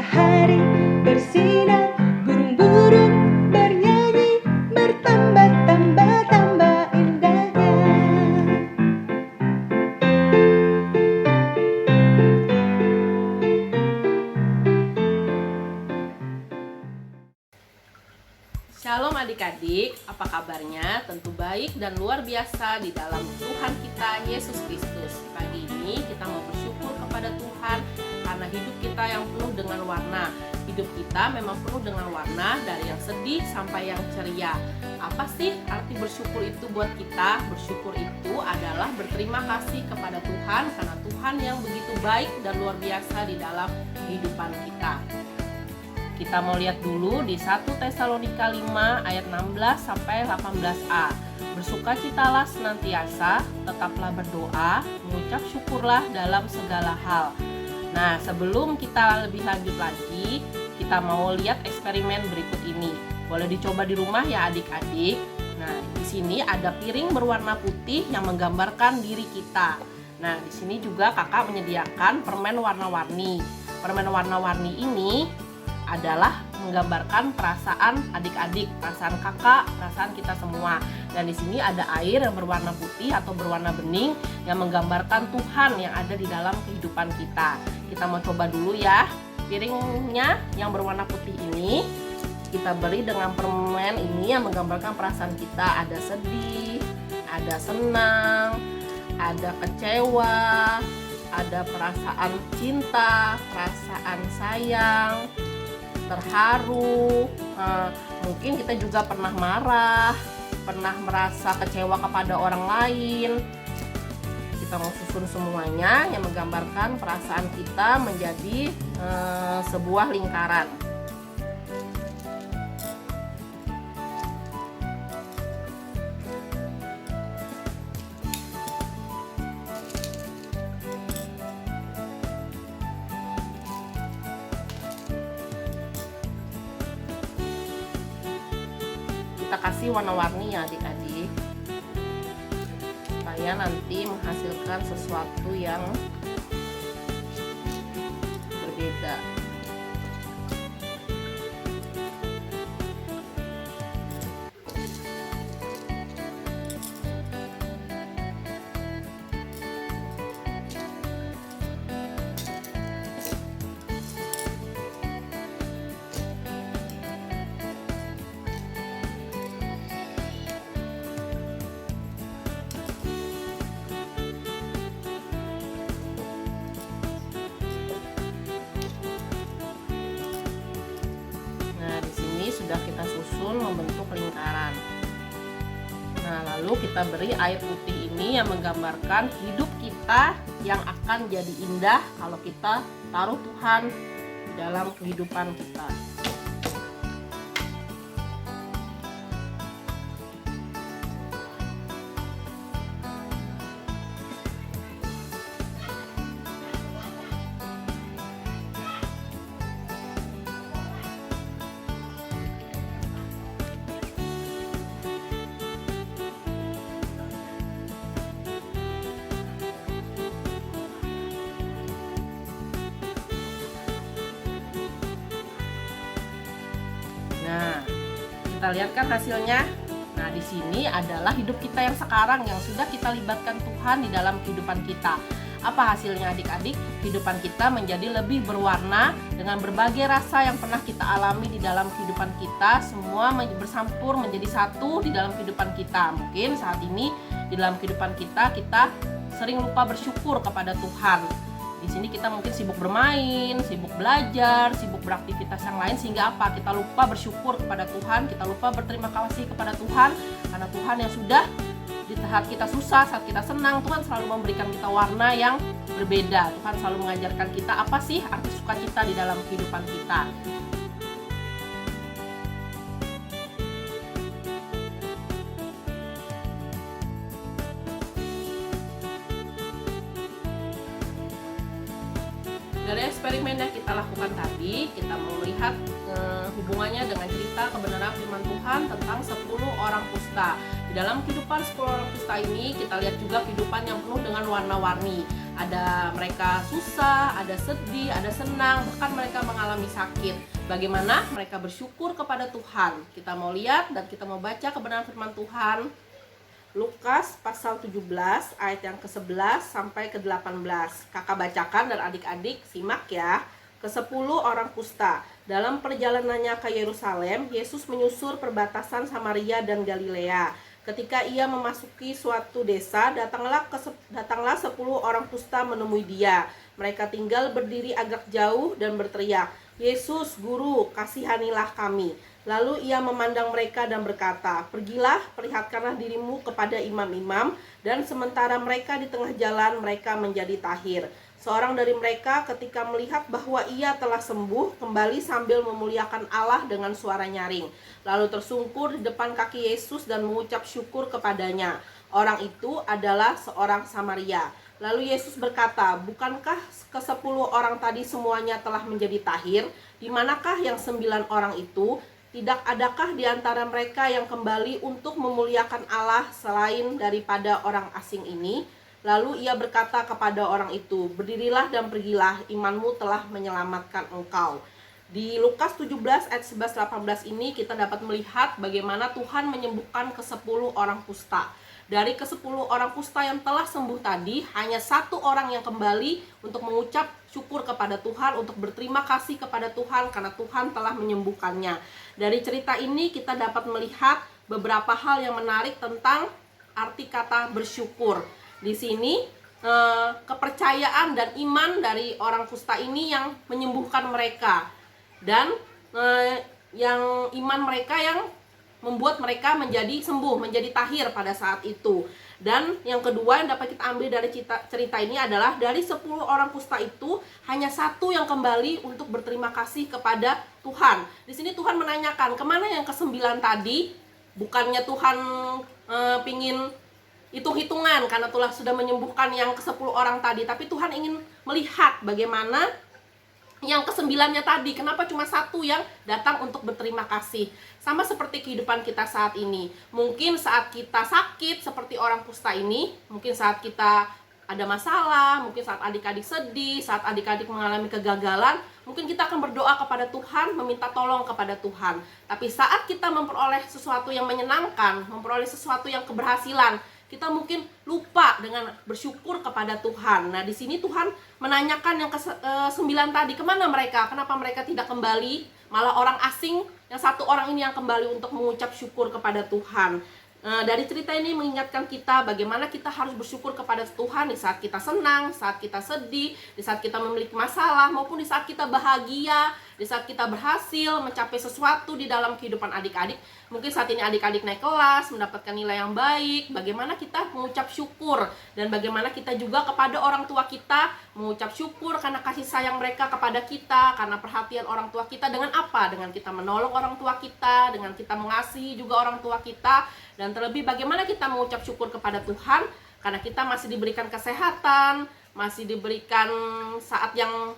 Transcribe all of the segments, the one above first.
matahari bersinar, burung-burung bernyanyi, bertambah-tambah indahnya. Shalom adik-adik, apa kabarnya? Tentu baik dan luar biasa di dalam Tuhan kita Yesus Kristus. Pagi ini kita mau bersyukur kepada Tuhan karena hidup kita yang penuh dengan warna. Hidup kita memang penuh dengan warna, dari yang sedih sampai yang ceria. Apa sih arti bersyukur itu buat kita? Bersyukur itu adalah berterima kasih kepada Tuhan karena Tuhan yang begitu baik dan luar biasa di dalam kehidupan kita. Kita mau lihat dulu di 1 Tesalonika 5 ayat 16 sampai 18a. Bersukacitalah senantiasa, tetaplah berdoa, mengucap syukurlah dalam segala hal. Nah, sebelum kita lebih lanjut lagi, kita mau lihat eksperimen berikut ini. Boleh dicoba di rumah ya adik-adik. Nah, di sini ada piring berwarna putih yang menggambarkan diri kita. Nah, di sini juga kakak menyediakan permen warna-warni. Permen warna-warni ini adalah menggambarkan perasaan adik-adik, perasaan kakak, perasaan kita semua. Dan di sini ada air yang berwarna putih atau berwarna bening yang menggambarkan Tuhan yang ada di dalam kehidupan kita. Kita mau coba dulu ya. Piringnya yang berwarna putih ini kita beri dengan permen ini yang menggambarkan perasaan kita. Ada sedih, ada senang, ada kecewa, ada perasaan cinta, perasaan sayang, terharu, mungkin kita juga pernah marah, pernah merasa kecewa kepada orang lain. Kita mau susun semuanya yang menggambarkan perasaan kita menjadi sebuah lingkaran. Kita kasih warna-warni ya adik-adik, supaya nanti menghasilkan sesuatu yang berbeda. Sudah kita susun membentuk lingkaran. Nah, lalu kita beri air putih ini yang menggambarkan hidup kita yang akan jadi indah kalau kita taruh Tuhan di dalam kehidupan kita. Nah, kita lihat kan hasilnya. Nah, di sini adalah hidup kita yang sekarang yang sudah kita libatkan Tuhan di dalam kehidupan kita. Apa hasilnya adik-adik? Kehidupan kita menjadi lebih berwarna dengan berbagai rasa yang pernah kita alami di dalam kehidupan kita. Semua bersampur menjadi satu di dalam kehidupan kita. Mungkin saat ini di dalam kehidupan kita sering lupa bersyukur kepada Tuhan. Di sini kita mungkin sibuk bermain, sibuk belajar, sibuk beraktivitas yang lain, sehingga apa? Kita lupa bersyukur kepada Tuhan, kita lupa berterima kasih kepada Tuhan, karena Tuhan yang sudah di saat kita susah, saat kita senang, Tuhan selalu memberikan kita warna yang berbeda. Tuhan selalu mengajarkan kita apa sih arti sukacita di dalam kehidupan kita. Dari eksperimen yang kita lakukan tadi, kita melihat hubungannya dengan cerita kebenaran firman Tuhan tentang 10 orang kusta. Di dalam kehidupan 10 orang kusta ini, kita lihat juga kehidupan yang penuh dengan warna-warni. Ada mereka susah, ada sedih, ada senang, bahkan mereka mengalami sakit. Bagaimana mereka bersyukur kepada Tuhan. Kita mau lihat dan kita mau baca kebenaran firman Tuhan. Lukas pasal 17 ayat yang ke-11 sampai ke-18. Kakak bacakan dan adik-adik simak ya. Ke-10 orang kusta. Dalam perjalanannya ke Yerusalem, Yesus menyusur perbatasan Samaria dan Galilea. Ketika ia memasuki suatu desa, datanglah 10 orang kusta menemui dia. Mereka tinggal berdiri agak jauh dan berteriak, "Yesus, Guru, kasihanilah kami." Lalu ia memandang mereka dan berkata, "Pergilah, perlihatkanlah dirimu kepada imam-imam." Dan sementara mereka di tengah jalan, mereka menjadi tahir. Seorang dari mereka ketika melihat bahwa ia telah sembuh, kembali sambil memuliakan Allah dengan suara nyaring. Lalu tersungkur di depan kaki Yesus dan mengucap syukur kepadanya. Orang itu adalah seorang Samaria. Lalu Yesus berkata, "Bukankah ke-10 orang tadi semuanya telah menjadi tahir? Di manakah yang 9 orang itu? Tidak adakah di antara mereka yang kembali untuk memuliakan Allah selain daripada orang asing ini?" Lalu ia berkata kepada orang itu, "Berdirilah dan pergilah, imanmu telah menyelamatkan engkau." Di Lukas 17 ayat 11-18 ini kita dapat melihat bagaimana Tuhan menyembuhkan ke-10 orang kusta. Dari ke-10 orang kusta yang telah sembuh tadi, hanya 1 orang yang kembali untuk mengucap syukur kepada Tuhan, untuk berterima kasih kepada Tuhan karena Tuhan telah menyembuhkannya. Dari cerita ini kita dapat melihat beberapa hal yang menarik tentang arti kata bersyukur. Di sini kepercayaan dan iman dari orang kusta ini yang menyembuhkan mereka, dan yang iman mereka yang membuat mereka menjadi sembuh, menjadi tahir pada saat itu. Dan yang kedua yang dapat kita ambil dari cerita ini adalah dari 10 orang kusta itu hanya 1 yang kembali untuk berterima kasih kepada Tuhan. Di sini Tuhan menanyakan, kemana yang ke-9 tadi? Bukannya Tuhan pingin hitung-hitungan karena Tuhan sudah menyembuhkan yang ke-10 orang tadi, tapi Tuhan ingin melihat bagaimana yang ke-9-nya tadi, kenapa cuma 1 yang datang untuk berterima kasih. Sama seperti kehidupan kita saat ini. Mungkin saat kita sakit seperti orang kusta ini, mungkin saat kita ada masalah, mungkin saat adik-adik sedih, saat adik-adik mengalami kegagalan, mungkin kita akan berdoa kepada Tuhan, meminta tolong kepada Tuhan. Tapi saat kita memperoleh sesuatu yang menyenangkan, memperoleh sesuatu yang keberhasilan, kita mungkin lupa dengan bersyukur kepada Tuhan. Nah, di sini Tuhan menanyakan yang ke-9 tadi, kemana mereka? Kenapa mereka tidak kembali? Malah orang asing, yang 1 orang ini yang kembali untuk mengucap syukur kepada Tuhan. Dari cerita ini mengingatkan kita bagaimana kita harus bersyukur kepada Tuhan di saat kita senang, saat kita sedih, di saat kita memiliki masalah, maupun di saat kita bahagia, di saat kita berhasil mencapai sesuatu di dalam kehidupan adik-adik. Mungkin saat ini adik-adik naik kelas, mendapatkan nilai yang baik, bagaimana kita mengucap syukur, dan bagaimana kita juga kepada orang tua kita mengucap syukur karena kasih sayang mereka kepada kita, karena perhatian orang tua kita. Dengan apa? Dengan kita menolong orang tua kita, dengan kita mengasihi juga orang tua kita, dan terlebih bagaimana kita mengucap syukur kepada Tuhan karena kita masih diberikan kesehatan, masih diberikan saat yang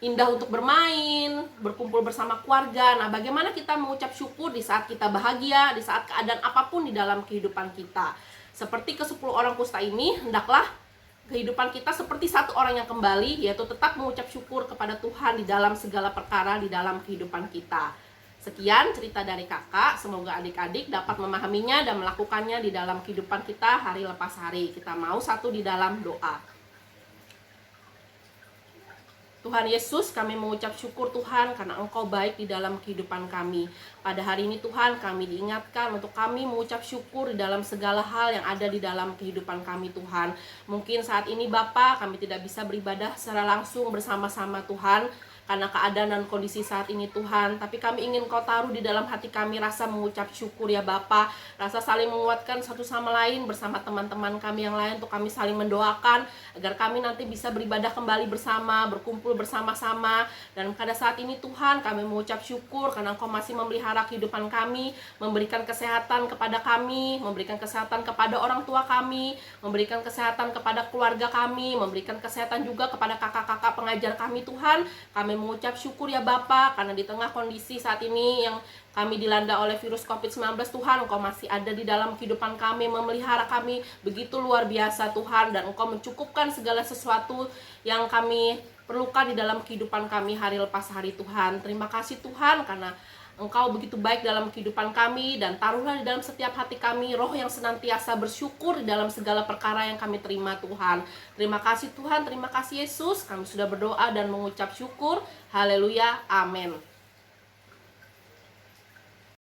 indah untuk bermain, berkumpul bersama keluarga. Nah, bagaimana kita mengucap syukur di saat kita bahagia, di saat keadaan apapun di dalam kehidupan kita. Seperti ke-10 orang kusta ini, hendaklah kehidupan kita seperti 1 orang yang kembali, yaitu tetap mengucap syukur kepada Tuhan di dalam segala perkara di dalam kehidupan kita. Sekian cerita dari kakak, semoga adik-adik dapat memahaminya dan melakukannya di dalam kehidupan kita hari lepas hari. Kita mau satu di dalam doa. Tuhan Yesus, kami mengucap syukur Tuhan karena Engkau baik di dalam kehidupan kami. Pada hari ini Tuhan, kami diingatkan untuk kami mengucap syukur di dalam segala hal yang ada di dalam kehidupan kami Tuhan. Mungkin saat ini Bapa, kami tidak bisa beribadah secara langsung bersama-sama Tuhan, karena keadaan dan kondisi saat ini Tuhan. Tapi kami ingin Kau taruh di dalam hati kami rasa mengucap syukur ya Bapa, rasa saling menguatkan satu sama lain bersama teman-teman kami yang lain, untuk kami saling mendoakan agar kami nanti bisa beribadah kembali bersama, berkumpul bersama-sama. Dan pada saat ini Tuhan, kami mengucap syukur karena Engkau masih memelihara kehidupan kami, memberikan kesehatan kepada kami, memberikan kesehatan kepada orang tua kami, memberikan kesehatan kepada keluarga kami, memberikan kesehatan juga kepada kakak-kakak pengajar kami Tuhan. Kami mengucap syukur ya Bapa, karena di tengah kondisi saat ini yang kami dilanda oleh virus COVID-19 Tuhan, Engkau masih ada di dalam kehidupan kami, memelihara kami begitu luar biasa Tuhan, dan Engkau mencukupkan segala sesuatu yang kami perlukan di dalam kehidupan kami hari lepas hari Tuhan. Terima kasih Tuhan karena Engkau begitu baik dalam kehidupan kami, dan taruhlah di dalam setiap hati kami roh yang senantiasa bersyukur di dalam segala perkara yang kami terima Tuhan. Terima kasih Tuhan, terima kasih Yesus, kami sudah berdoa dan mengucap syukur. Haleluya, amin.